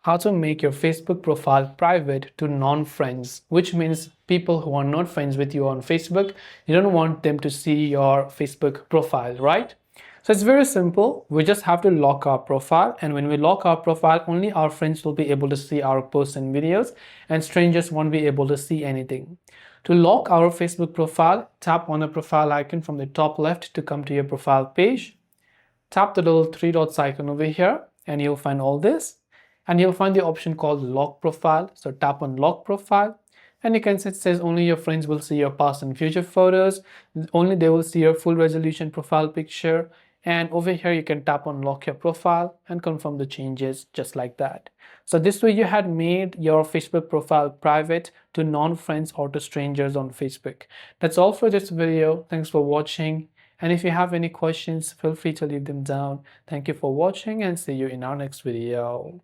how to make your Facebook profile private to non-friends, which means people who are not friends with you on Facebook, you don't want them to see your Facebook profile, right? So it's very simple. We just have to lock our profile, and when we lock our profile, only our friends will be able to see our posts and videos, and strangers won't be able to see anything. To lock our Facebook profile, tap on the profile icon from the top left to come to your profile page. Tap the little three dots icon over here and you'll find all this, and you'll find the option called lock profile. So tap on lock profile and you can see it says only your friends will see your past and future photos, only they will see your full resolution profile picture. And over here you can tap on lock your profile and confirm the changes just like that. So this way you had made your Facebook profile private to non-friends or to strangers on Facebook. That's all for this video. Thanks for watching. And if you have any questions, feel free to leave them down. Thank you for watching and see you in our next video.